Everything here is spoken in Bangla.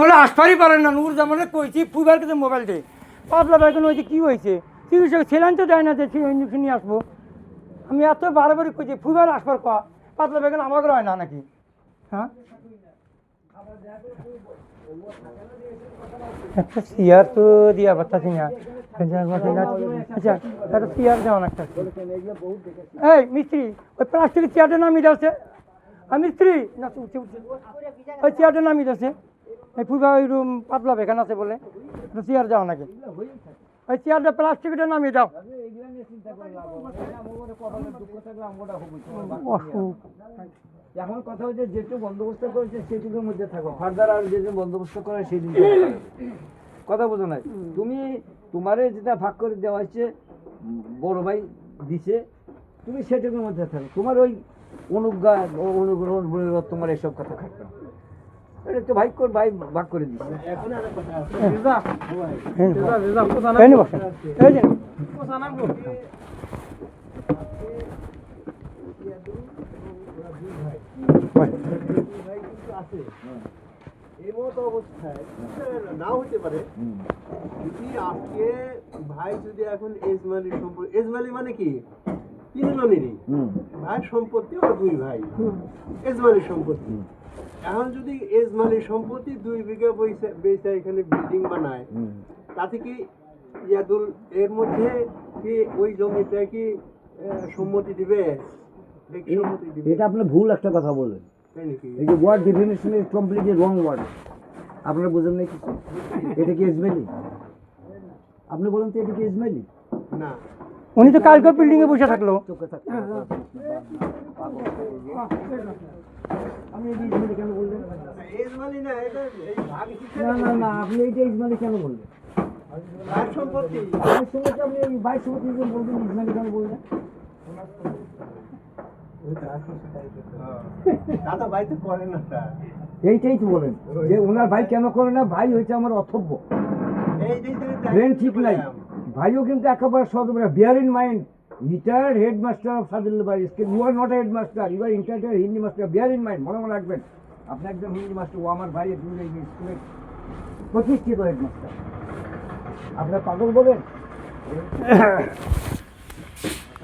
বলে আসপারই পারেন না, নূর জামানে কইছি ফুইবার কাছে মোবাইল দে, পাতলা বেগুন হয়েছে কী হয়েছে, চিকিৎসক ছিলেন তো দেয় না যে ইঞ্জেকশন নিয়ে আসবো। আমি এত বারবারই কইছি ফুইবার আসবার ক, পাতলা বেগুন আমাকে হয় না নাকি? হ্যাঁ, একটা চেয়ার তো দিয়া পারতাছি না। আচ্ছা, একটা চেয়ার দেওয়া একটা। এই মিস্ত্রি, ওই প্লাস্টিকের চেয়ারটা নামিয়ে যাচ্ছে। আর মিস্ত্রি না, উঠছে উঠছে, ওই চেয়ারটা নামিয়ে যাচ্ছে। এই ফুইবা ওই রুম পাতলা বেখান আছে বলে চেয়ার যাও নাকি? ওই চেয়ারটা প্লাস্টিকটা নামিয়ে দাও। এখন কথা হচ্ছে যেটুকু বন্দোবস্ত করেছে সেটুকুর মধ্যে থাকো, ফার্দার আর যে বন্দোবস্ত করে সেই দিন কথা বোঝো নাই। তুমি তোমারে যেটা ভাগ করে দেওয়া হয়েছে বড় ভাই দিছে, তুমি সেটুকুর মধ্যে থাকো। তোমার ওই অনুগ্রহণ তোমার এসব কথা থাকবে না। এটা তো ভাই ভাই ভাগ করে দিচ্ছে। অবস্থায় নাও হতে পারে যদি আজকে ভাই যদি এখন এজমালির সম্পত্তি, এজমালি মানে কি তিনজনেরই ভাই সম্পত্তি, ওরা দুই ভাই এজমালির সম্পত্তি। এখন যদি এজমালির সম্পত্তি 2 বিঘা বেচা এখানে বিল্ডিং বানায়, তাতে কি ইয়াদুল এর মধ্যে কি ওই জমিটা কি সম্মতি দিবে? এটা আপনি ভুল একটা কথা বললেন। এই যে word definition is completely wrong word. আপনারা বুঝেন না কিছু? এটা কি এজমালি? আপনি বলেন তো এটা কি এজমালি? না, উনি তো কালকে বিল্ডিং এ বসে থাকলো। আপনি এই ইজমালি কেন বললেন? এজমালি না, এটা এই ভাগ হিসেবে। না না, আপনি এইটা ইজমালি কেন বললেন? ভাই সম্পত্তি, ভাই সম্পত্তি, আপনি এই ভাই সম্পত্তি বলবেন, ইজমালি কেন বললেন? দাদা ভাই তো করে না। এইটাই তো বলেন যে ওনার ভাই কেন করে না? ভাই হয়েছে আমার অথব্য, ব্রেন ঠিক নাই। ভাইও কিন্তু একেবারে সদ। Bear in mind, retired headmaster of Sadullah school, you are not a headmaster, you are ইন্টারটার Hindi master. Bear in mind, মনে মনে রাখবেন, আপনি একজন হিন্দি মাস্টার, ও আমার ভাই স্কুলের প্রতিষ্ঠিত হেডমাস্টার। আপনার পাগল বলেন?